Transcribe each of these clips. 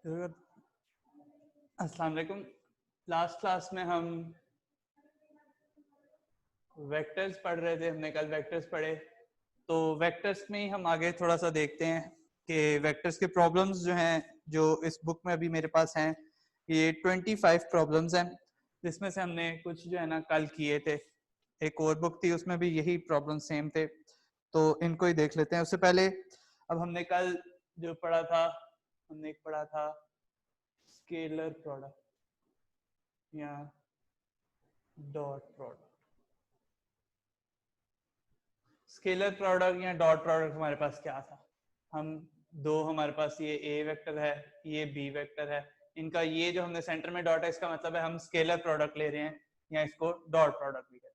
अस्सलाम वालेकुम। Last class में हम वेक्टर्स पढ़ रहे थे, हमने कल वेक्टर्स पढ़े। तो वेक्टर्स में ही हम आगे थोड़ा सा देखते हैं कि वेक्टर्स के प्रॉब्लम्स जो हैं, जो इस बुक में अभी मेरे पास हैं, ये 25 प्रॉब्लम्स हैं, जिसमें से हमने कुछ जो है ना कल किए थे। एक और बुक थी, उसमें भी यही प्रॉब्लम सेम थे, तो इनको ही देख लेते हैं। उससे पहले अब हमने कल जो पढ़ा था, हमने एक पढ़ा था स्केलर प्रोडक्ट या डॉट प्रोडक्ट। स्केलर प्रोडक्ट या डॉट प्रोडक्ट हमारे पास क्या था? हमारे पास ये ए वेक्टर है, ये बी वेक्टर है, इनका ये जो हमने सेंटर में डॉट है, इसका मतलब है हम स्केलर प्रोडक्ट ले रहे हैं, या इसको डॉट प्रोडक्ट भी कहते हैं।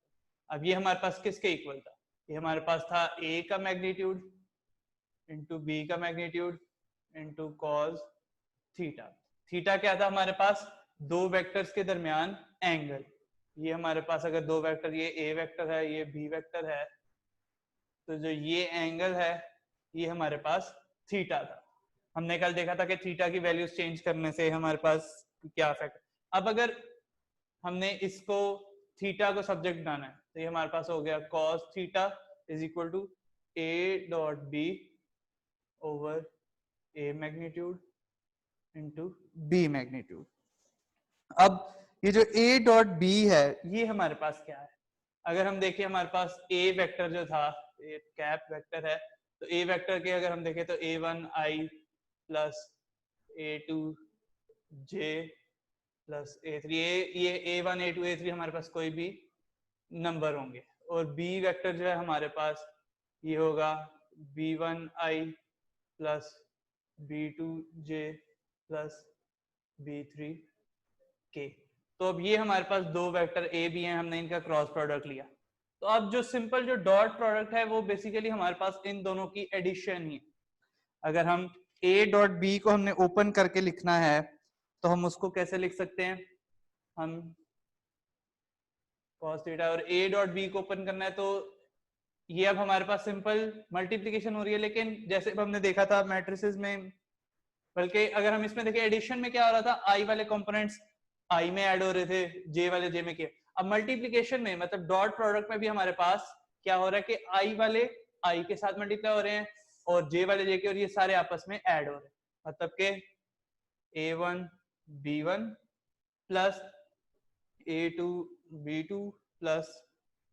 अब ये हमारे पास किसके इक्वल था? ये हमारे पास था ए का मैग्नीट्यूड इंटू बी का magnitude into cos theta. Theta क्या था हमारे पास? दो वेक्टर्स के दरमियान एंगल। ये हमारे पास अगर दो वेक्टर, ये ए वेक्टर है, ये बी वेक्टर है, तो जो ये एंगल है ये हमारे पास थीटा था। हमने कल देखा था कि थीटा की वैल्यूज चेंज करने से हमारे पास क्या इफेक्ट। अब अगर हमने इसको थीटा को सब्जेक्ट बनाना है, तो ये हमारे पास हो गया cos theta is equal to a dot b over a magnitude into b magnitude. अब ये जो a डॉट बी है, ये हमारे पास क्या है? अगर हम देखें, हमारे पास a वेक्टर जो था, ये कैप वेक्टर है, तो a वेक्टर के अगर हम देखें तो a1 i plus a2 j plus a3, ये a1 a2 a3 हमारे पास कोई भी नंबर होंगे। और b वेक्टर जो है हमारे पास, ये होगा b1 i plus b2 j plus b3 k। तो अब ये हमारे पास दो वेक्टर ए बी हैं, हमने इनका क्रॉस प्रोडक्ट लिया। तो अब जो सिंपल जो डॉट प्रोडक्ट है, वो बेसिकली हमारे पास इन दोनों की एडिशन ही है। अगर हम ए डॉट बी को हमने ओपन करके लिखना है, तो हम उसको कैसे लिख सकते हैं? हम cos थीटा और ए डॉट बी को ओपन करना है, तो ये अब हमारे पास सिंपल मल्टीप्लीकेशन हो रही है। लेकिन जैसे हमने देखा था मैट्रिसेस में, बल्कि अगर हम इसमें देखें एडिशन में क्या हो रहा था, आई वाले कंपोनेंट्स आई में ऐड हो रहे थे, जे वाले जे में किए। अब मल्टीप्लिकेशन में, मतलब डॉट प्रोडक्ट में भी हमारे पास क्या हो रहा है कि आई वाले आई के साथ मल्टीप्लाई हो रहे हैं और जे वाले जे के, और ये सारे आपस में ऐड हो रहे हैं। मतलब के a1 b1 plus a2 b2 plus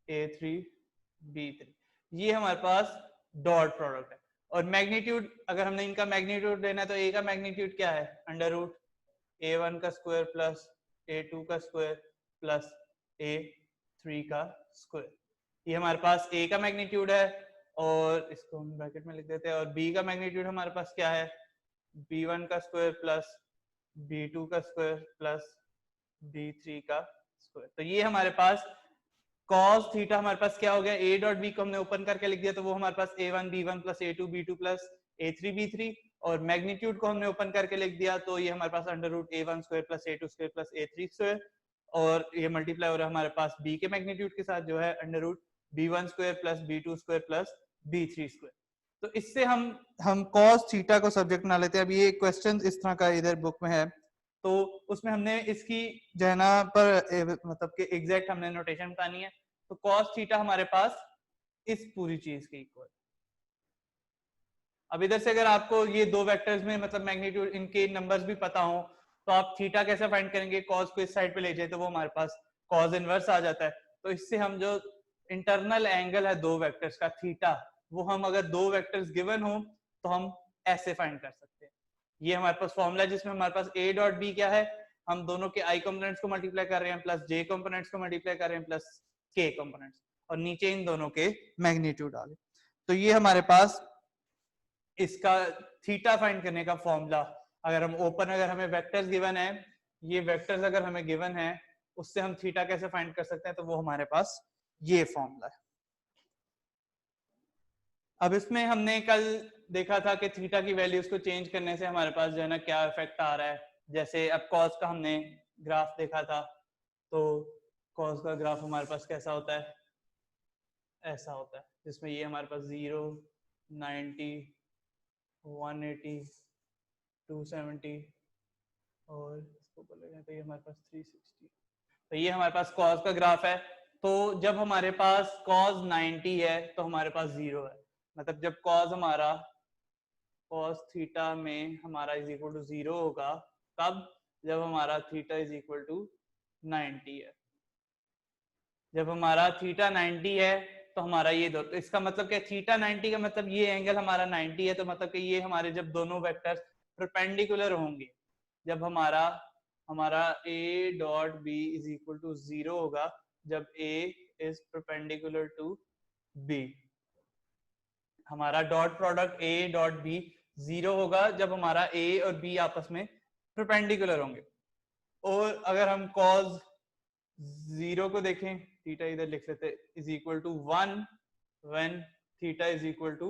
a3 b3, ये हमारे पास डॉट प्रोडक्ट है। और मैग्नीट्यूड, अगर हमने इनका मैग्नीट्यूड लेना है, तो ए का मैग्नीट्यूड क्या है? अंडर रूट a1 का स्क्वायर प्लस a2 का स्क्वायर प्लस a3 का स्क्वायर। ये हमारे पास a का मैग्नीट्यूड है, और इसको हम ब्रैकेट में लिख देते हैं। और b का मैग्नीट्यूड हमारे पास क्या है? b1 का स्क्वायर प्लस b2 का स्क्वायर प्लस b3 का स्क्वायर। तो ये हमारे पास cos थीटा हमारे पास क्या हो गया? a डॉट b को हमने ओपन करके लिख दिया, तो वो हमारे पास a1 b1 plus a2 b2 plus a3 b3, और मैग्नीट्यूड को हमने ओपन करके लिख दिया, तो ये हमारे पास under root a1 square plus a2 square plus a3 square, और ये मल्टीप्लाई हो रहा है हमारे पास b के मैग्नीट्यूड के साथ, जो है under root b1 square plus b2 square plus b3 square. तो इससे हम cos थीटा को सब्जेक्ट बना लेते हैं। अब ये क्वेश्चन इस तरह का इधर बुक में है, तो उसमें हमने इसकी जो है ना पर मतलब कि एग्जैक्ट हमने नोटेशन बतानी है। तो cos थीटा हमारे पास इस पूरी चीज के इक्वल। अब इधर से अगर आपको ये दो वेक्टर्स में मतलब मैग्नीट्यूड, इनके नंबर्स भी पता हो, तो आप थीटा कैसे फाइंड करेंगे? cos को इस साइड पे ले जाए तो वो हमारे पास cos इनवर्स आ जाता है। तो इससे हम जो इंटरनल एंगल है दो वेक्टर्स का थीटा, वो हम अगर दो वेक्टर्स गिवन हो तो हम ऐसे फाइंड कर सकते हैं। ये हमारे पास फॉर्मूला, जिसमें हमारे पास a डॉट बी क्या है, हम दोनों के i कंपोनेंट्स को मल्टीप्लाई कर रहे हैं, प्लस j कंपोनेंट्स को मल्टीप्लाई कर रहे हैं, प्लस k कंपोनेंट्स, और नीचे इन दोनों के मैग्नीट्यूड डाले। तो ये हमारे पास इसका थीटा फाइंड करने का फॉर्मूला, अगर हम ओपन, अगर हमें वेक्टर्स गिवन है, ये वेक्टर्स अगर हमें गिवन है, उससे हम थीटा कैसे फाइंड कर सकते हैं? तो वो हमारे पास ये फॉर्मूला है। अब इसमें हमने कल देखा था कि थीटा की वैल्यूज को चेंज करने से हमारे पास जो है ना क्या इफेक्ट आ रहा है। जैसे अब कॉस का हमने ग्राफ देखा था, तो कॉस का ग्राफ हमारे पास कैसा होता है? ऐसा होता है, जिसमें ये हमारे पास 0, 90, 180, 270, और इसको बोलेंगे तो ये हमारे पास 360। तो ये हमारे पास कॉस का ग्राफ है। तो जब हमारे पास कॉस 90 है तो हमारे पास 0 है, मतलब जब कॉस हमारा कॉस थीटा में हमारा इज इक्वल टू 0 होगा, कब? जब हमारा थीटा इज इक्वल टू 90 है। जब हमारा थीटा 90 है तो हमारा ये दो, तो इसका मतलब क्या, थीटा 90 का मतलब ये एंगल हमारा 90 है, तो मतलब कि ये हमारे जब दोनों वेक्टर्स परपेंडिकुलर होंगे, जब हमारा हमारा a dot b is equal to 0 होगा, जब a is perpendicular to b, हमारा dot product a dot b 0 होगा जब हमारा a और b आपस में परपेंडिकुलर होंगे। और अगर हम cos 0 को देखें, थीटा इधर लिख लेते, is equal to 1 when theta is equal to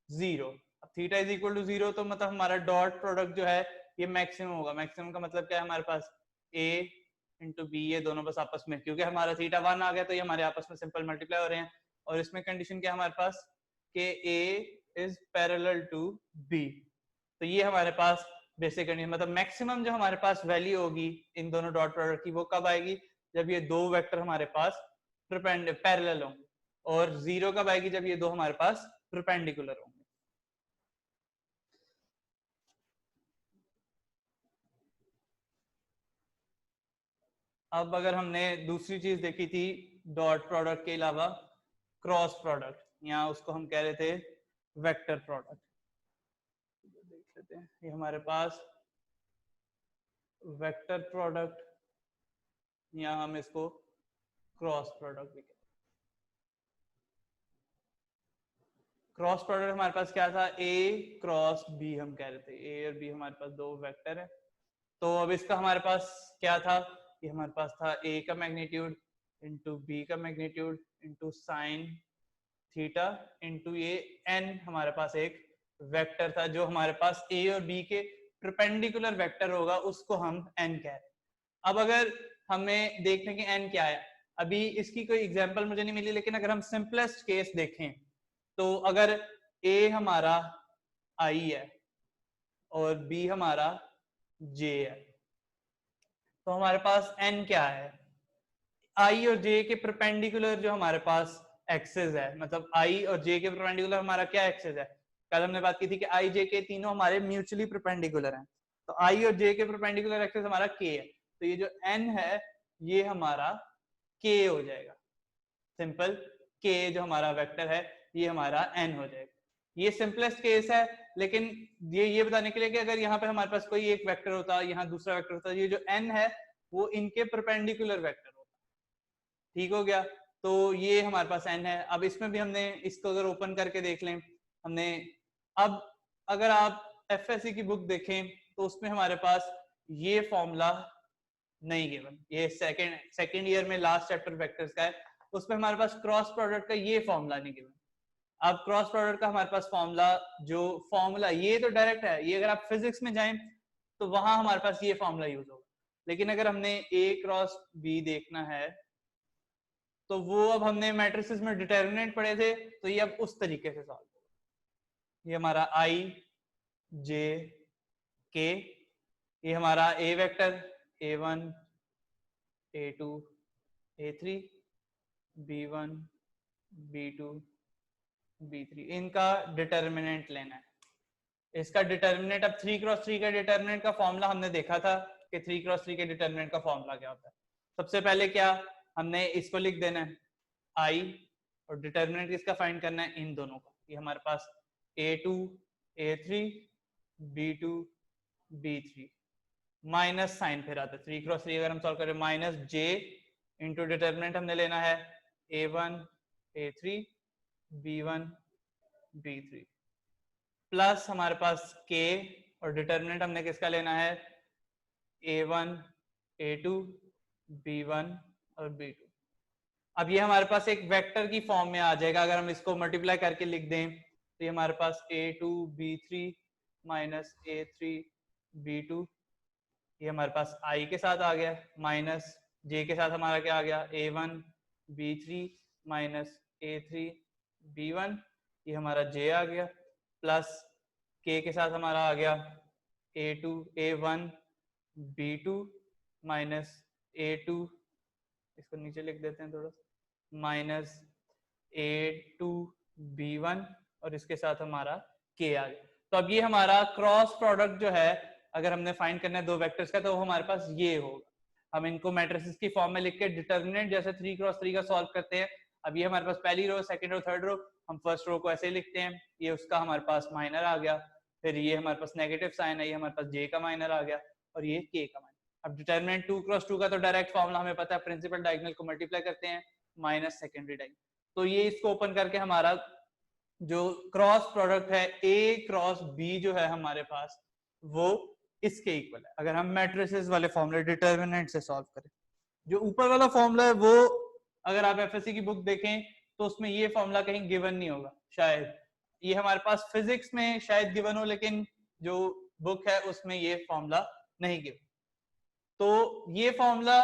0। अब थीटा इज इक्वल टू 0 तो मतलब हमारा डॉट प्रोडक्ट जो है ये मैक्सिमम होगा। मैक्सिमम का मतलब क्या है, हमारे पास a इंटू बी, ये दोनों बस आपस में, क्योंकि हमारा थीटा 1 आ गया तो ये हमारे आपस में सिंपल मल्टीप्लाई हो रहे हैं। और इसमें कंडीशन क्या है हमारे पास, कि a is parallel to b। तो ये हमारे पास बेसिक कंडीशन, मतलब मैक्सिमम जो हमारे पास वैल्यू होगी इन दोनों डॉट प्रोडक्ट की, वो कब आएगी, जब ये दो वेक्टर हमारे पास पैरेलल होंगे। और 0 कब आएगी, जब ये दो हमारे पास परपेंडिकुलर होंगे। अब अगर हमने दूसरी चीज देखी थी डॉट प्रोडक्ट के अलावा, क्रॉस प्रोडक्ट, यहाँ उसको हम कह रहे थे वेक्टर प्रोडक्ट। देख लेते हैं, ये हमारे पास वेक्टर प्रोडक्ट, या हम इसको क्रॉस प्रोडक्ट भी कहते हैं। क्रॉस प्रोडक्ट हमारे पास क्या था, a क्रॉस b हम कह रहे थे, a और b हमारे पास दो वेक्टर है। तो अब इसका हमारे पास क्या था, ये हमारे पास था a का मैग्नीट्यूड इंटू b का magnitude into sine theta into ये n, हमारे पास एक वेक्टर था जो हमारे पास a और b के परपेंडिकुलर वेक्टर होगा, उसको हम n कह रहे हैं। अब अगर हमें देखने के n क्या है, अभी इसकी कोई एग्जांपल मुझे नहीं मिली, लेकिन अगर हम सिंपलेस्ट केस देखें तो अगर a हमारा i है और b हमारा j है, तो हमारे पास n क्या है, i और j के परपेंडिकुलर जो हमारे पास एक्सेस है, मतलब i और j के परपेंडिकुलर हमारा क्या एक्सेस है, कल हमने बात की थी कि i j के तीनों हमारे म्यूचुअली परपेंडिकुलर हैं। तो i और j के परपेंडिकुलर एक्सेस हमारा k है, तो ये जो n है ये हमारा k हो जाएगा। सिंपल k जो हमारा वेक्टर है ये हमारा n हो जाएगा। ये सिंपलेस्ट केस है, लेकिन ये बताने के लिए कि अगर यहाँ पे हमारे पास कोई एक वेक्टर होता, यहाँ दूसरा वेक्टर होता, ये जो n है वो इनके परपेंडिकुलर वेक्टर होता। ठीक हो गया, तो ये हमारे पास n है। अब इसमें भी हमने इसको अगर ओपन करके देख लें हमने, अब अगर आप एफएससी की बुक देखें तो उसमें हमारे पास ये फॉर्मूला नहीं गिवन, ये सेकंड ईयर में लास्ट चैप्टर वेक्टर्स का है, उसमें हमारे पास क्रॉस प्रोडक्ट का ये फॉर्मूला नहीं गिवन। अब क्रॉस प्रोडक्ट का हमारे पास फॉर्मूला, जो फॉर्मूला ये तो डायरेक्ट है, ये अगर आप फिजिक्स में जाएं तो वहां हमारे पास ये फॉर्मूला यूज होगा, लेकिन अगर हमने a क्रॉस b देखना है तो वो अब हमने मैट्रिसेस में डिटर्मिनेंट पढ़े थे, तो ये अब उस तरीके से सॉल्व होगा। ये हमारा i j k, ये हमारा a vector a1 a2 a3 b1 b2 b3, इनका डिटर्मिनेंट लेना है। इसका डिटर्मिनेंट, अब 3 क्रॉस 3 का डिटर्मिनेंट का फॉर्मूला हमने देखा था कि 3 क्रॉस 3 के डिटर्मिनेंट का फॉर्मूला क्या होता है। सबसे पहले क्या हमने इसको लिख देना है i, और डिटर्मिनेंट किसका फाइंड करना है, इन दोनों का। ये हमारे पास a2 a3 b2 b3 minus sign फिर आता है 3 क्रॉस 3 अगर हम सॉल्व करें, माइनस j इंटू डिटर्मिनेंट हमने लेना है a1 a3 b1 b3 plus हमारे पास k, और डिटर्मिनेंट हमने किसका लेना है a1 a2 b1 और b2। अब ये हमारे पास एक वेक्टर की फॉर्म में आ जाएगा, अगर हम इसको मल्टीप्लाई करके लिख दें तो ये हमारे पास a2 b3 minus a3 b2, ये हमारे पास i के साथ आ गया, माइनस j के साथ हमारा क्या आ गया a1 b3 minus a3 b1, ये हमारा j आ गया, प्लस k के साथ हमारा आ गया a1 B2 माइनस A2, इसको नीचे लिख देते हैं थोड़ा, माइनस A2 B1 और इसके साथ हमारा K आ गया। तो अब ये हमारा क्रॉस प्रोडक्ट जो है अगर हमने फाइंड करना है दो वेक्टर्स का, तो वो हमारे पास ये होगा। हम इनको मैट्रिसेस की फॉर्म में लिख के डिटर्मिनेंट जैसे 3 क्रॉस 3 का सॉल्व करते हैं। अब ये हमारे पास पहली रो, सेकंड रो, थर्ड रो, हम फर्स्ट रो को ऐसे ही लिखते हैं, ये उसका हमारे पास माइनर आ गया, फिर ये हमारे पास नेगेटिव साइन है, ये हमारे पास J का माइनर आ गया और ये K का माइनर। अब डिटर्मिनेंट 2 क्रॉस 2 का तो डायरेक्ट फॉर्मूला हमें पता है, प्रिंसिपल डायगोनल को मल्टीप्लाई करते हैं माइनस सेकेंडरी डायगोनल। तो ये इसको ओपन करके हमारा जो क्रॉस प्रोडक्ट है A क्रॉस B जो है हमारे पास, वो इसके इक्वल है अगर हम मैट्रिसेस वाले फॉर्मूले डिटर्मिनेंट से सॉल्व करें। जो ऊपर वाला फॉर्मूला है वो अगर आप एफएससी की बुक देखें तो उसमें ये फॉर्मूला कहीं गिवन नहीं होगा, शायद ये हमारे पास फिजिक्स में शायद गिवन हो, लेकिन जो बुक है उसमें ये फॉर्मूला नहीं गिवन। तो ये फॉर्मूला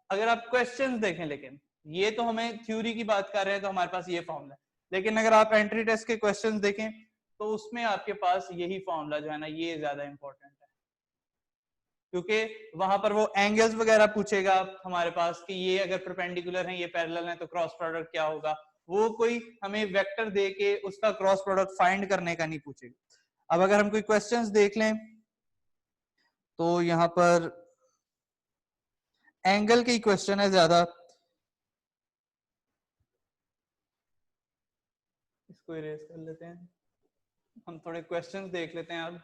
अगर आप क्वेश्चंस देखें, लेकिन ये तो हमें थ्योरी की बात कर रहे हैं तो हमारे पास ये फॉर्मूला है, लेकिन अगर आप एंट्री टेस्ट के क्वेश्चंस देखें तो उसमें आपके पास यही फॉर्मूला जो है ना ये ज्यादा इंपॉर्टेंट है, क्योंकि वहां पर वो एंगल्स वगैरह पूछेगा हमारे पास कि ये अगर परपेंडिकुलर है ये पैरेलल है तो क्रॉस प्रोडक्ट क्या होगा, वो कोई हमें वेक्टर दे के उसका क्रॉस प्रोडक्ट फाइंड करने का नहीं पूछेगा। अब अगर हम कोई क्वेश्चंस देख लें तो यहाँ पर एंगल की क्वेश्चन है ज्यादा, इसको इरेज कर लेते हैं, हम थोड़े क्वेश्चंस देख लेते हैं। अब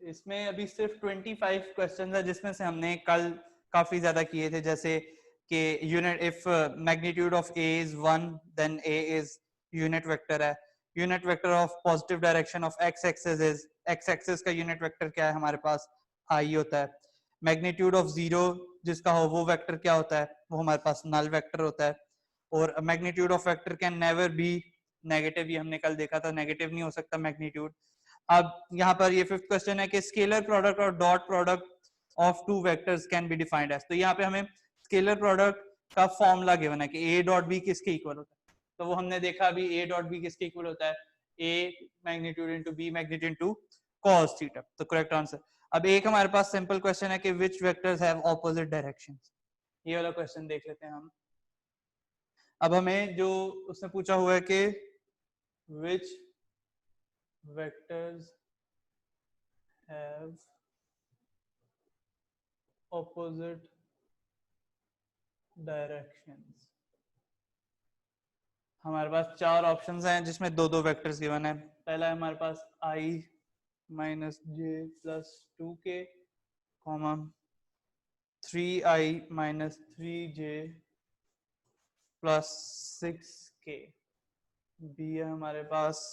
इसमें अभी सिर्फ 25 क्वेश्चंस है जिसमें से हमने कल काफी ज्यादा किए थे, जैसे कि unit if magnitude of A is 1 then A is unit vector है, unit vector of positive direction of X axis is, X axis का यूनिट वेक्टर क्या है हमारे पास आई होता है, मैग्नीट्यूड ऑफ 0 जिसका हो वो वेक्टर क्या होता है, वो हमारे पास नल वेक्टर होता है, और magnitude of vector can never be negative, ये हमने कल देखा था, नेगेटिव नहीं हो सकता मैग्नीट्यूड। अब यहाँ पर ये फिफ्थ क्वेश्चन है कि स्केलर प्रोडक्ट और dot product of two vectors can be defined as, तो यहाँ पे हमें स्केलर प्रोडक्ट का फॉर्मूला गिवन है कि ए डॉट बी किसके इक्वल होता है, तो वो हमने देखा अभी ए डॉट बी किसके इक्वल होता है, A magnitude into B magnitude into cos theta, तो करेक्ट आंसर। अब एक हमारे पास सिंपल क्वेश्चन है कि which vectors have opposite directions, ये वाला क्वेश्चन देख लेते हैं हम। अब हमें जो उसने पूछा हुआ है कि which vectors have opposite directions, हमारे पास चार ऑप्शंस हैं जिसमें दो दो वेक्टर्स गिवन है। पहला है हमारे पास i minus j plus 2k, comma 3i minus 3j plus 6k, b है हमारे पास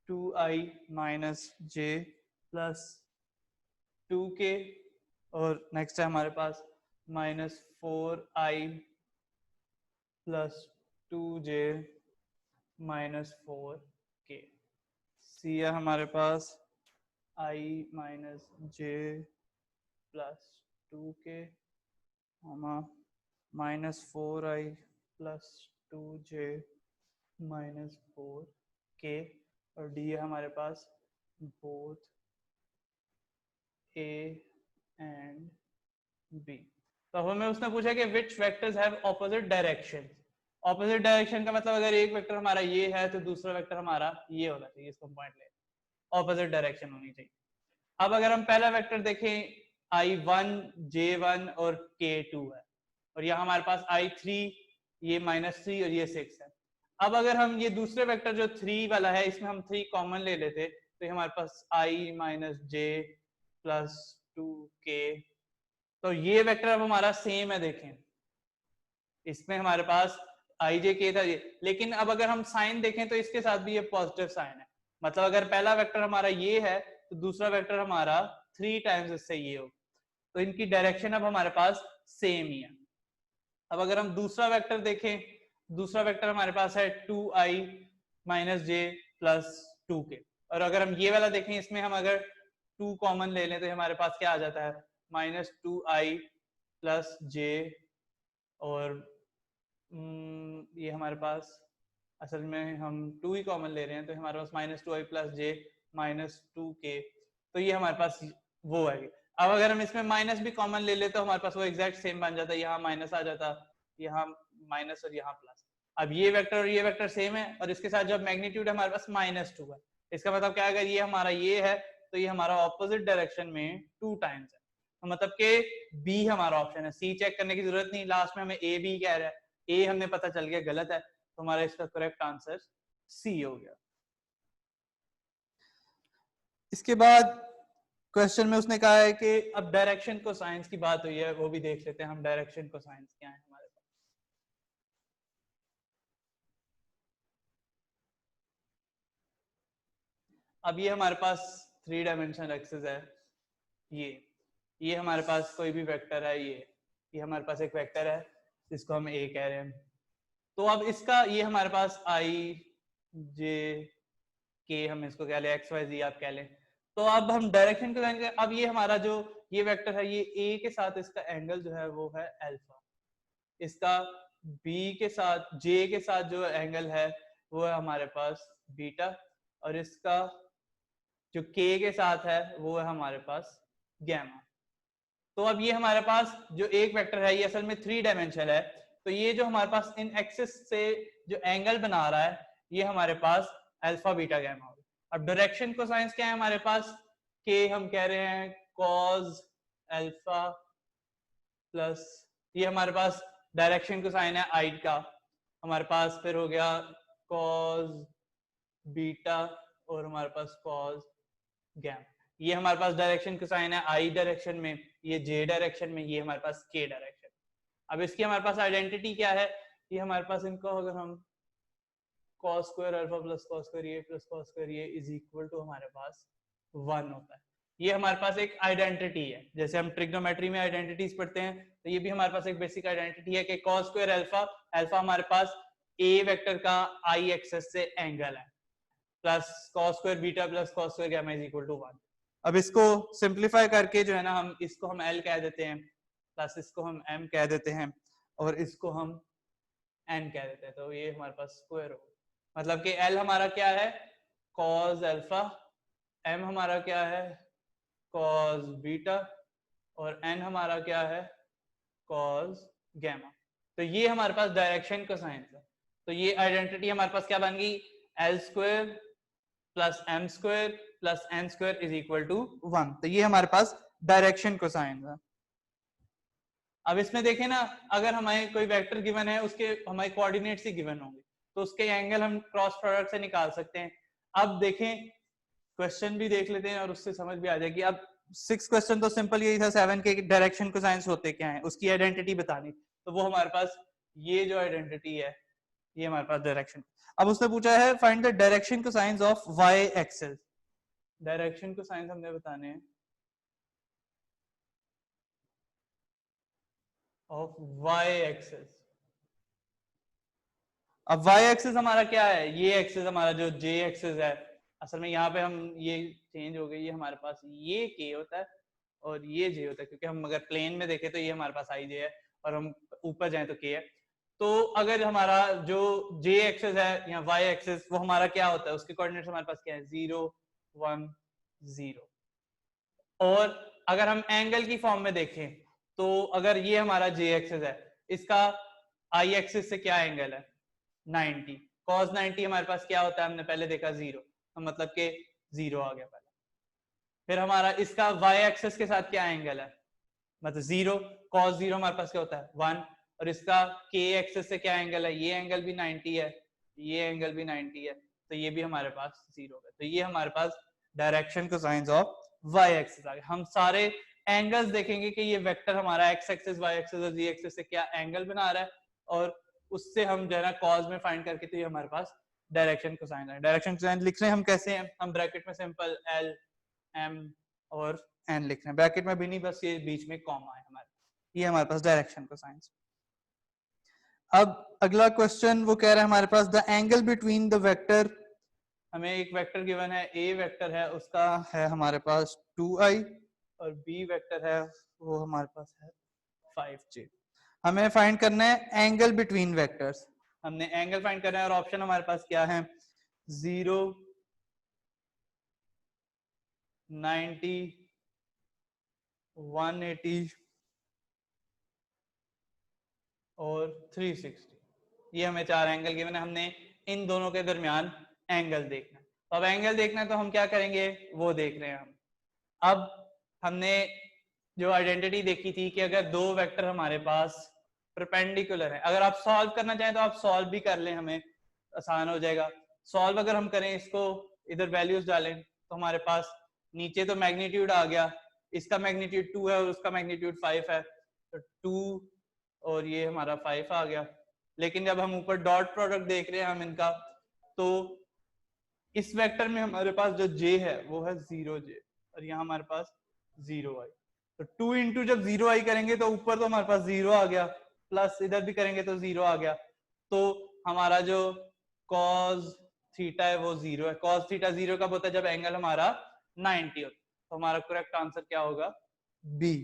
2i minus j plus 2k, और नेक्स्ट है हमारे पास minus 4i plus 2j minus 4k, C है हमारे पास i minus j plus 2k, minus 4i plus 2j minus 4k, और डी है हमारे पास बोथ a एंड b। तो हमें उसने पूछा कि which vectors have opposite direction, opposite direction का मतलब अगर एक वेक्टर हमारा ये है तो दूसरा वेक्टर हमारा ये होना चाहिए, इसको पॉइंट ले, ऑपोजिट डायरेक्शन होनी चाहिए। अब अगर हम पहला वेक्टर देखें i1 j1 और k2 है, और यहाँ हमारे पास i3 ये -3 और ये 6 है। अब अगर हम ये दूसरे वेक्टर जो 3 वाला है इसमें हम 3 कॉमन ले लेते तो हमारे पास i minus j plus 2k, तो ये वेक्टर अब हमारा सेम है, देखें इसमें हमारे पास आई जे के था ये, लेकिन अब अगर हम साइन देखें तो इसके साथ भी ये पॉजिटिव साइन है, मतलब अगर पहला वेक्टर हमारा ये है तो दूसरा वेक्टर हमारा 3 टाइम्स इससे ये हो, तो इनकी डायरेक्शन अब हमारे पास सेम ही है। अब अगर हम दूसरा वेक्टर देखें, दूसरा वेक्टर हमारे पास है 2i minus j plus 2k, और अगर हम ये वाला देखें इसमें हम अगर 2 कॉमन ले लें तो हमारे पास क्या आ जाता है -2i प्लस j, और ये हमारे पास असल में हम 2 ही कॉमन ले रहे हैं, तो हमारे पास -2i प्लस जे -2k, तो ये हमारे पास वो है। अब अगर हम इसमें माइनस भी कॉमन ले ले तो हमारे पास वो एग्जैक्ट सेम बन जाता है, यहाँ माइनस आ जाता, यहाँ माइनस और यहाँ प्लस। अब ये वेक्टर और ये वेक्टर सेम है, और इसके साथ जब मैग्नीट्यूड हमारे पास -2 है, इसका मतलब क्या है, अगर ये हमारा ये है तो ये हमारा ऑपोजिट डायरेक्शन में 2 टाइम्स है, तो मतलब कि बी हमारा ऑप्शन है। सी चेक करने की जरूरत नहीं, लास्ट में हमें ए बी कह रहा है, ए हमने पता चल गया गलत है, तो हमारा इसका करेक्ट आंसर सी हो गया। इसके बाद क्वेश्चन में उसने कहा है कि अब डायरेक्शन को साइंस की बात हुई है, वो भी देख लेते हैं हम, डायरेक्शन को साइंस क्या है हमारे पास। अब ये हमारे पास 3 डायमेंशनल एक्सिस है, ये हमारे पास कोई भी वेक्टर है, ये हमारे पास एक वेक्टर है, इसको हम ए कह रहे हैं। तो अब इसका ये हमारे पास आई जे के, हम इसको कह लें, एक्स वाई जी आप कह लें। तो अब हम डायरेक्शन को जानेंगे। अब ये हमारा जो ये वेक्टर है, ये ए के साथ इसका एंगल जो है वो है अल्फा, इसका बी के साथ जे के साथ जो एंगल है वो है हमारे पास बीटा, और इसका जो के के साथ है वो है हमारे पास गैमा। तो अब ये हमारे पास जो एक वेक्टर है ये असल में 3 डायमेंशनल है, तो ये जो हमारे पास इन एक्सिस से जो एंगल बना रहा है ये हमारे पास अल्फा बीटा गैमा होगा। अब डायरेक्शन को साइंस क्या है हमारे पास, के हम कह रहे हैं कॉस अल्फा प्लस, ये हमारे पास डायरेक्शन को साइन है आई का, हमारे पास फिर हो गया कॉस बीटा और हमारे पास कॉस गैमा। ये हमारे पास डायरेक्शन को साइन है आई डायरेक्शन में, ये जे डायरेक्शन में, ये हमारे पास के डायरेक्शन। अब इसकी हमारे पास आइडेंटिटी क्या है, ये हमारे पास इनको अगर हम cos square alpha plus cos square ये प्लस cos स्क्वायर ये इज इक्वल टू हमारे पास 1 होता है। ये हमारे पास एक आइडेंटिटी है, जैसे हम ट्रिग्नोमेट्री में आइडेंटिटीज पढ़ते हैं, तो ये भी हमारे पास एक बेसिक आइडेंटिटी है कि cos स्क्वायर अल्फा, अल्फा हमारे पास a वेक्टर का आई एक्सिस से एंगल है, plus cos square beta plus cos square gamma is equal to 1। अब इसको सिंप्लीफाई करके जो है ना, हम इसको हम L कह देते हैं, प्लस इसको हम M कह देते हैं, और इसको हम N कह देते हैं, तो ये हमारे पास स्क्वायर हो, मतलब कि L हमारा क्या है cos अल्फा, M हमारा क्या है cos बीटा, और N हमारा क्या है cos गैमा। तो ये हमारे पास डायरेक्शन का साइंस है। तो ये आइडेंटिटी हमारे पास क्या बन गई, L square plus M square plus N square is equal to 1। तो ये हमारे पास डायरेक्शन को साइंस है। अब इसमें देखें ना, अगर हमें कोई वेक्टर गिवन है, उसके हमारे कोऑर्डिनेट्स ही गिवन होंगे, तो उसके एंगल हम क्रॉस प्रोडक्ट से निकाल सकते हैं। अब देखें क्वेश्चन भी देख लेते हैं और उससे समझ भी आ जाएगी। अब 6 क्वेश्चन तो सिंपल यही था, 7 के डायरेक्शन को साइंस होते क्या है उसकी आइडेंटिटी बतानी, तो वो हमारे पास ये जो आइडेंटिटी है ये हमारे पास डायरेक्शन। अब उसने पूछा है find the direction cosines of y axis, direction cosines हमने बताने हैं ऑफ वाई एक्सिस। अब वाई एक्सिस हमारा क्या है, ये एक्सिस हमारा जो जे एक्सिस है, असल में यहाँ पे हम ये चेंज हो गई, ये हमारे पास ये के होता है और ये जे होता है, क्योंकि हम अगर प्लेन में देखें तो ये हमारे पास आई जे है और हम ऊपर जाएं तो के है। तो अगर हमारा जो जे एक्सिस है या वाई एक्सिस वो हमारा क्या होता है, उसके कोऑर्डिनेट्स हमारे पास क्या है 0 1 0। और अगर हम एंगल की फॉर्म में देखें तो अगर ये हमारा जे एक्सिस है, इसका आई एक्सिस से क्या एंगल है 90, cos 90 हमारे पास क्या होता है, हमने पहले देखा 0, तो मतलब के 0 आ गया पहले। फिर हमारा इसका y एक्सिस के साथ क्या एंगल है, मतलब 0, cos 0 हमारे पास क्या होता है 1, और इसका k एक्सिस से क्या एंगल है, ये एंगल भी 90 है, ये एंगल भी 90 है, तो ये भी हमारे पास 0 है। तो ये हमारे पास direction cosines of y axis आ गया। हम सारे एंगल्स देखेंगे कि ये वेक्टर हमारा x एक्सिस y एक्सिस और z एक्सिस से क्या एंगल बना रहा है, और उससे हम जो है ना कॉज में फाइंड करके, तो ये हमारे पास डायरेक्शन को साइन है। डायरेक्शन को साइन लिख रहे हैं हम कैसे हैं, हम ब्रैकेट में सिंपल L M और N लिख रहे हैं, ब्रैकेट में भी नहीं, बस ये बीच में कॉमा है हमारे, ये हमारे पास डायरेक्शन को साइन। अब अगला क्वेश्चन वो कह रहा है हमारे पास the angle between the vector, हमें एक वेक्टर गिवन है, ए वेक्टर है उसका है हमारे पास 2i और बी वेक्टर है वो हमारे पास है 5j। हमें फाइंड करना है एंगल बिटवीन वेक्टर्स। हमने एंगल फाइंड करना है और ऑप्शन हमारे पास क्या है 0 90 180 और 360 ये हमें चार एंगल गिवन है हमने इन दोनों के दरमियान एंगल देखना है तो अब एंगल देखना है तो हम क्या करेंगे वो देख रहे हैं हम अब हमने जो आइडेंटिटी देखी थी कि अगर दो वेक्टर हमारे पास परपेंडिकुलर है अगर आप सॉल्व करना चाहें तो आप सॉल्व भी कर लें हमें आसान हो जाएगा सॉल्व अगर हम करें इसको इधर वैल्यूज डालें तो हमारे पास नीचे तो मैग्नीट्यूड आ गया इसका मैग्नीट्यूड 2 है और उसका मैग्नीट्यूड 5 है तो 2 और ये हमारा 5 आ गया लेकिन जब हम ऊपर डॉट प्रोडक्ट देख रहे हैं हम इनका तो इस वेक्टर में हमारे पास जो j है वो है 0j और यहाँ हमारे पास 0i तो 2 इंटू जब 0i करेंगे तो ऊपर तो हमारे पास 0 आ गया प्लस इधर भी करेंगे तो 0 आ गया तो हमारा जो cos थीटा है वो 0 है cos थीटा 0 कब होता है जब एंगल हमारा 90 होता है तो हमारा करेक्ट आंसर क्या होगा बी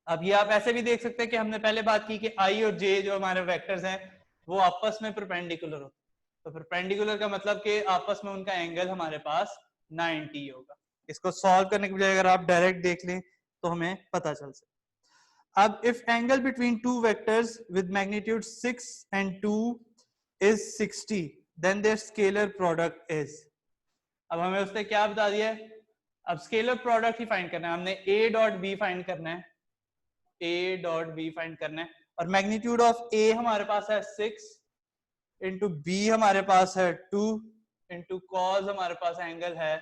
अब ये आप ऐसे भी देख सकते हैं कि हमने पहले बात की कि i और j जो हमारे वेक्टर्स हैं वो आपस में परपेंडिकुलर होते हैं तो परपेंडिकुलर का मतलब कि आपस में उनका एंगल हमारे पास 90 होगा इसको सॉल्व करने के बजाय अगर आप डायरेक्ट देख लें तो हमें पता चल सकता अब if angle between two vectors with magnitude 6 and 2 is 60 then their scalar product is अब हमें उसने क्या बता दिया है अब स्केलर प्रोडक्ट ही फाइंड करना है हमने a डॉट बी फाइंड करना है a डॉट बी फाइंड करना है और मैग्नीट्यूड ऑफ a हमारे पास है 6 इंटू बी हमारे पास है 2 इंटू कॉस हमारे पास एंगल है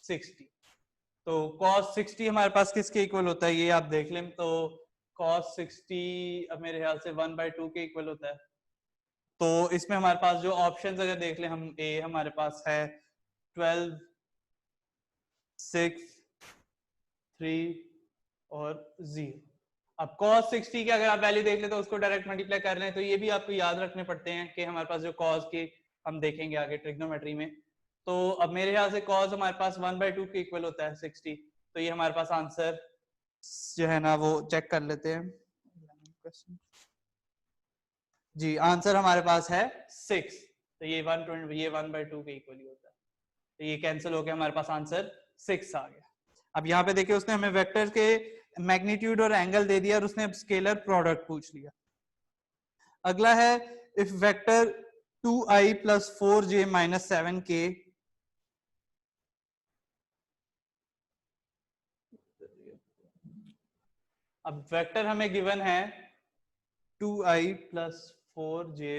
60 तो cos 60 हमारे पास किसके इक्वल होता है ये आप देख लें तो cos 60 अब मेरे ख्याल से 1/2 के इक्वल होता है तो इसमें हमारे पास जो ऑप्शंस अगर देख लें हम a हमारे पास है 12 6 3 और 0 अब cos 60 की अगर आप वैल्यू देख ले तो उसको डायरेक्ट मल्टीप्लाई कर लें तो ये भी आपको याद रखने पड़ते हैं कि हमारे पास जो cos की हम देखेंगे आगे ट्रिग्नोमेट्री में तो अब मेरे ख्याल से cos हमारे पास 1/2 के इक्वल होता है 60 तो ये हमारे पास आंसर जो है ना वो चेक कर लेते हैं जी आंसर हमारे पास है 6 तो ये 1/2 के इक्वल ही होता है तो ये कैंसिल हो गया हमारे पास आंसर 6 आ गया अब यहाँ पे देखिए उसने हमें वेक्टर के मैग्नीट्यूड और एंगल दे दिया और उसने अब स्केलर प्रोडक्ट पूछ लिया अगला है if vector 2i plus 4j minus 7k अब वेक्टर हमें गिवन है 2i plus 4j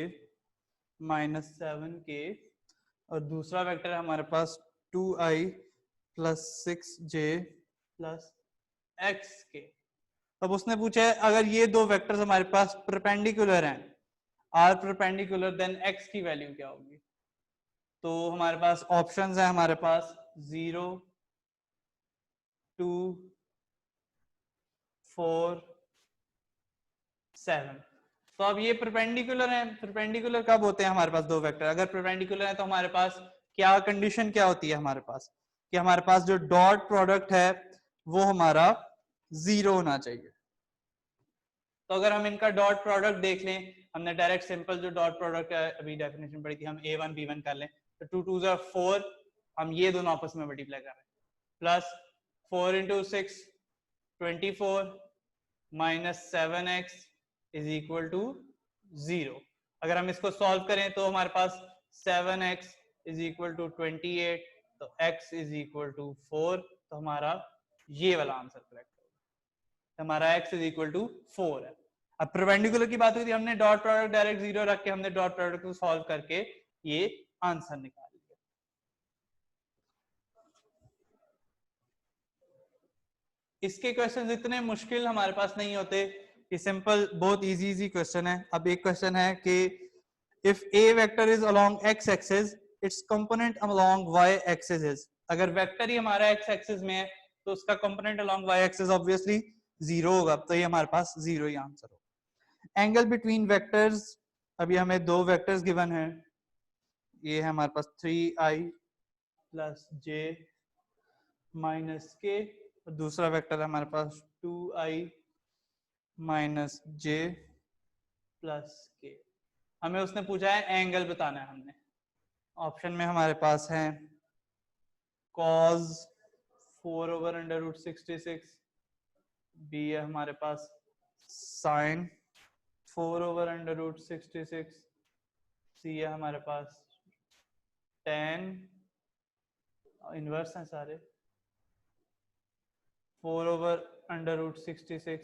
minus 7k और दूसरा वेक्टर है हमारे पास 2i plus 6j plus xk अब उसने पूछा है अगर ये दो वेक्टर्स हमारे पास परपेंडिकुलर हैं आर परपेंडिकुलर देन x की वैल्यू क्या होगी तो हमारे पास ऑप्शंस हैं हमारे पास 0 2 4 7 तो अब ये परपेंडिकुलर है परपेंडिकुलर कब होते हैं हमारे पास दो वेक्टर अगर परपेंडिकुलर है तो हमारे पास क्या कंडीशन क्या होती है हमारे पास कि हमारे पास जो डॉट प्रोडक्ट है वो हमारा 0 होना चाहिए तो अगर हम इनका डॉट प्रोडक्ट देख लें हमने डायरेक्ट सिंपल जो डॉट प्रोडक्ट है अभी डेफिनेशन पढ़ी थी हम a1 b1 कर लें तो 2 2 are 4 हम ये दोनों आपस में मल्टीप्लाई कर रहे हैं plus 4 into 6 24 minus 7x is equal to 0 अगर हम इसको सॉल्व करें तो हमारे पास 7x is equal to 28 तो x is equal to 4 तो हमारा ये वाला आंसर करेक्ट होगा हमारा x is equal to 4 है अब परपेंडिकुलर की बात हुई थी हमने डॉट प्रोडक्ट डायरेक्ट 0 रख के हमने डॉट प्रोडक्ट को सॉल्व करके ये आंसर निकाल लिया इसके क्वेश्चंस इतने मुश्किल हमारे पास नहीं होते कि सिंपल बहुत इजी क्वेश्चन है अब एक क्वेश्चन है कि if a vector is along x axis it's component along y axis is अगर वेक्टर ही हमारा x एक्सिस में है तो उसका component along y axis obviously 0 होगा तो ये हमारे पास 0 ही आंसर होगा एंगल बिटवीन वेक्टर्स अभी हमें दो वेक्टर्स गिवन है ये है हमारे पास 3i plus j minus k और दूसरा वेक्टर है हमारे पास 2i minus j plus k हमें उसने पूछा है एंगल बताना है। हमने ऑप्शन में हमारे पास है cos 4/√66, बी है हमारे पास sin 4/√66, सी है हमारे पास tan, इनवर्स हैं सारे, 4/√66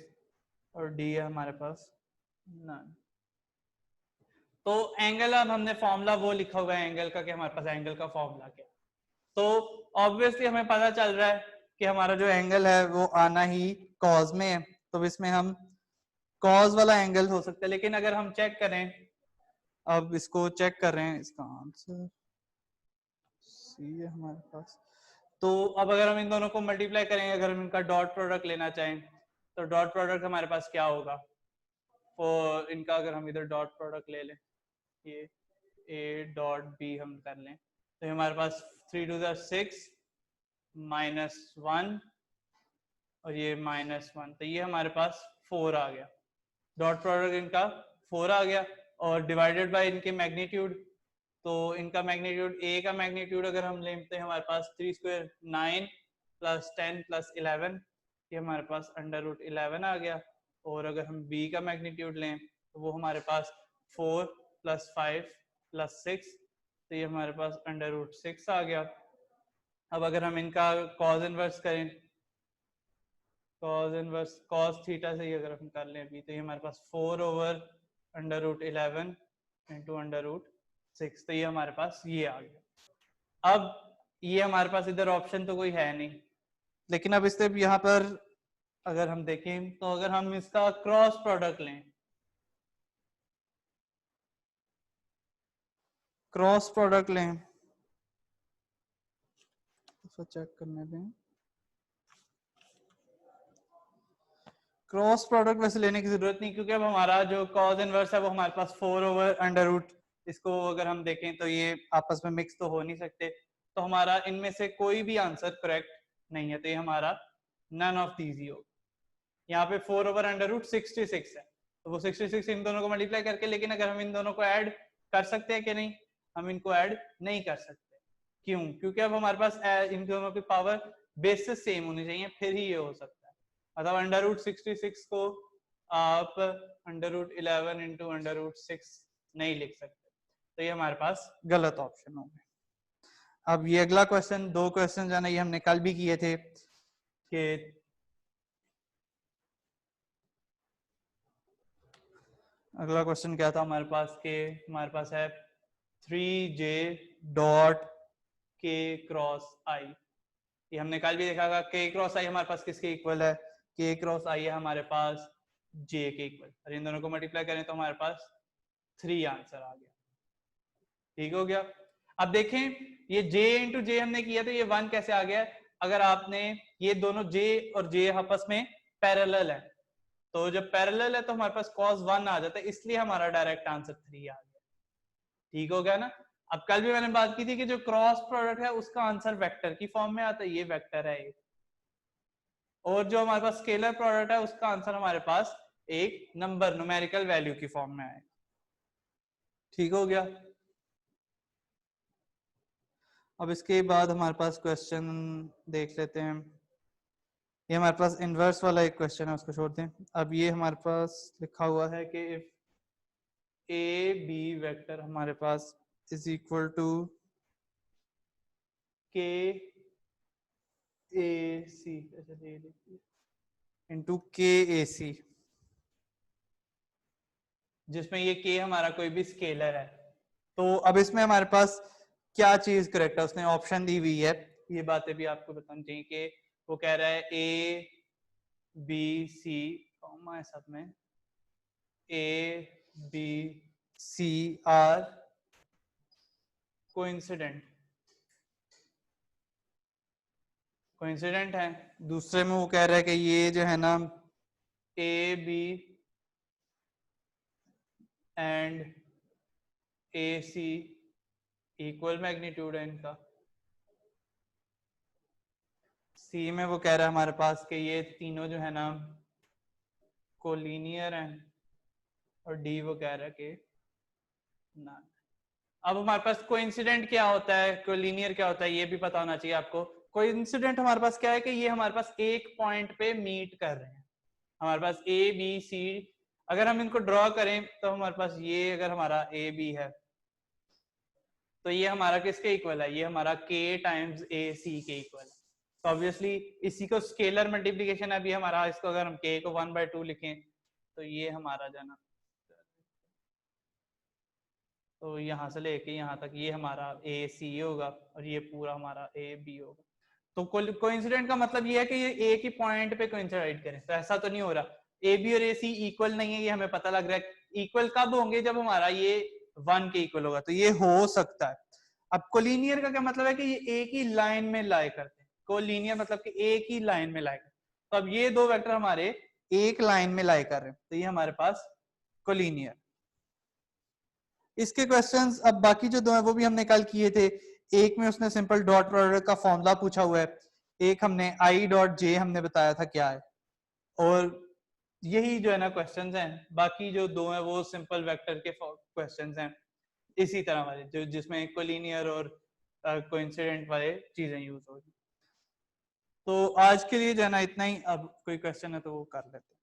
और डी है हमारे पास नन। तो एंगल, अब हमने फॉर्मूला वो लिखा हुआ है एंगल का कि हमारे पास एंगल का फॉर्मूला क्या, तो ऑब्वियसली हमें पता चल रहा है कि हमारा जो एंगल है वो आना ही कॉज में है, तो इसमें हम कॉज वाला एंगल हो सकता है। लेकिन अगर हम चेक करें, अब इसको चेक कर रहे हैं, इसका आंसर सी है हमारे पास। तो अब अगर हम इन दोनों को मल्टीप्लाई करेंगे, अगर हम इनका डॉट प्रोडक्ट लेना चाहें तो डॉट प्रोडक्ट हमारे पास क्या होगा, और इनका अगर हम इधर डॉट प्रोडक्ट ले लें, ये ए डॉट बी हम कर लें, तो ये हमारे पास 3 to the 6 -1 और ये -1, तो ये हमारे पास 4 आ गया। डॉट प्रोडक्ट इनका 4 आ गया और डिवाइडेड बाय इनके मैग्नीट्यूड, तो इनका मैग्नीट्यूड, ए का मैग्नीट्यूड अगर हम लेते हैं हमारे पास 3² 9 + 10 + 11, ये हमारे पास √11 आ गया। और अगर हम बी का मैग्नीट्यूड लें तो वो हमारे पास 4 + 5 + 6, तो ये हमारे पास √6 आ गया। अब अगर हम इनका कॉज इनवर्स करें, कॉज इनवर्स कॉस थीटा से ही अगर हम कर लें अभी, तो ये हमारे पास 4/√11 इंटू √6, तो ये हमारे पास ये आ गया। अब ये हमारे पास इधर ऑप्शन तो कोई है नहीं, लेकिन अब इससे यहाँ पर अगर हम देखें तो अगर हम इसका क्रॉस प्रोडक्ट लें, क्रॉस प्रोडक्ट लें, तो चेक करने दें। क्रॉस प्रोडक्ट वैसे लेने की जरूरत नहीं, क्योंकि अब हमारा जो कॉज इनवर्स है वो हमारे पास 4/√, इसको अगर हम देखें तो ये आपस में मिक्स तो हो नहीं सकते, तो हमारा इनमें से कोई भी आंसर करेक्ट नहीं है, तो ये हमारा नन ऑफ दीज ही होगा। यहाँ पे 4/√66 है, तो वो 66 इन दोनों को मल्टीप्लाई करके, लेकिन अगर हम इन दोनों को ऐड कर सकते हैं कि नहीं, हम इनको ऐड नहीं कर सकते। क्यों? क्योंकि अब हमारे पास इन दोनों की पावर बेसिस सेम होनी चाहिए, फिर ही ये हो सकता है। मतलब √66 को आप √11 इंटू √6 नहीं लिख सकते, तो ये हमारे पास गलत ऑप्शन हो गया। अब ये अगला क्वेश्चन, 2 क्वेश्चन जाना, ये हमने कल भी किए थे कि अगला क्वेश्चन क्या था हमारे पास, के हमारे पास है 3j dot k cross i। ये हमने कल भी देखा था, k क्रॉस i हमारे पास किसके इक्वल है, k क्रॉस i है हमारे पास j के इक्वल, और इन दोनों को मल्टीप्लाई करें तो हमारे पास 3 आंसर आ गया। ठीक हो गया। अब देखें ये j इंटू जे हमने किया तो ये 1 कैसे आ गया, अगर आपने ये दोनों j और j आपस में पैरेलल है, तो जब पैरेलल है तो हमारे पास cos 1 आ जाता है, इसलिए हमारा डायरेक्ट आंसर 3 आ गया। ठीक हो गया ना। अब कल भी मैंने बात की थी कि जो क्रॉस प्रोडक्ट है उसका आंसर वेक्टर की फॉर्म में आता है, ये वेक्टर है एक, और जो हमारे पास स्केलर प्रोडक्ट है उसका आंसर हमारे पास एक नंबर न्यूमेरिकल वैल्यू की फॉर्म में आएगा। ठीक हो गया। अब इसके बाद हमारे पास क्वेश्चन देख लेते हैं। ये हमारे पास इनवर्स वाला एक क्वेश्चन है, उसको छोड़ दें। अब ये हमारे पास लिखा हुआ है कि इफ ए बी वेक्टर हमारे पास इज इक्वल टू के ए सी इंटू के ए सी, जिसमें ये के हमारा कोई भी स्केलर है, तो अब इसमें हमारे पास क्या चीज करेक्ट है, उसने ऑप्शन दी हुई है, ये बातें भी आपको बतानी चाहिए कि वो कह रहा है ए बी सी कॉमा है सब में, A B C are coincident, coincident है। दूसरे में वो कह रहा है कि ये जो है ना A B and A C equal magnitude है इनका। सी में वो कह रहा है हमारे पास कि ये तीनों जो है ना कोलिनियर हैं, और डी वो कह रहा है कि ना। अब हमारे पास कोइंसिडेंट क्या होता है, कोलिनियर क्या होता है, ये भी पता होना चाहिए आपको। कोइंसिडेंट हमारे पास क्या है कि ये हमारे पास एक पॉइंट पे मीट कर रहे हैं। हमारे पास ए बी सी, अगर हम इनको ड्रॉ करें तो हमारे पास ये अगर हमारा ए बी है तो ये हमारा किसके इक्वल है, ये हमारा k टाइम्स ए सी के इक्वल है। तो ऑब्वियसली इसी को स्केलर मल्टीप्लीकेशन है, अभी हमारा इसको अगर हम k को 1/2 लिखें तो ये हमारा जो है ना, तो यहाँ से लेके यहाँ तक ये हमारा ए सी होगा और ये पूरा हमारा ए बी होगा। तो कोइंसिडेंट का मतलब ये है कि ये एक ही पॉइंट पे कोइंसाइड करें, तो ऐसा तो नहीं हो रहा। ए बी और ए सी इक्वल नहीं है, ये हमें पता लग रहा है। इक्वल कब होंगे, जब हमारा ये 1 के इक्वल होगा, तो ये हो सकता है। अब कोलिनियर का क्या मतलब है कि ये एक ही लाइन में लाई करते हैं। कोलिनियर मतलब कि एक ही लाइन में लाई करते हैं। तो अब ये दो वेक्टर हमारे एक लाइन में लाई कर रहे हैं, तो ये हमारे पास कोलिनियर। इसके क्वेश्चंस अब बाकी जो दो हैं वो भी हमने कल किए थे। एक में उसने सिंपल डॉट प्रोडक्ट का फॉर्मूला पूछा हुआ है, एक हमने आई डॉट जे हमने बताया था क्या है, और यही जो है ना क्वेश्चंस हैं। बाकी जो दो हैं वो सिंपल वेक्टर के क्वेश्चंस हैं, इसी तरह वाले जो जिसमें कोलिनियर और कोइंसिडेंट वाले चीजें यूज होगी। तो आज के लिए जो है ना इतना ही। अब कोई क्वेश्चन है तो वो कर लेते हैं।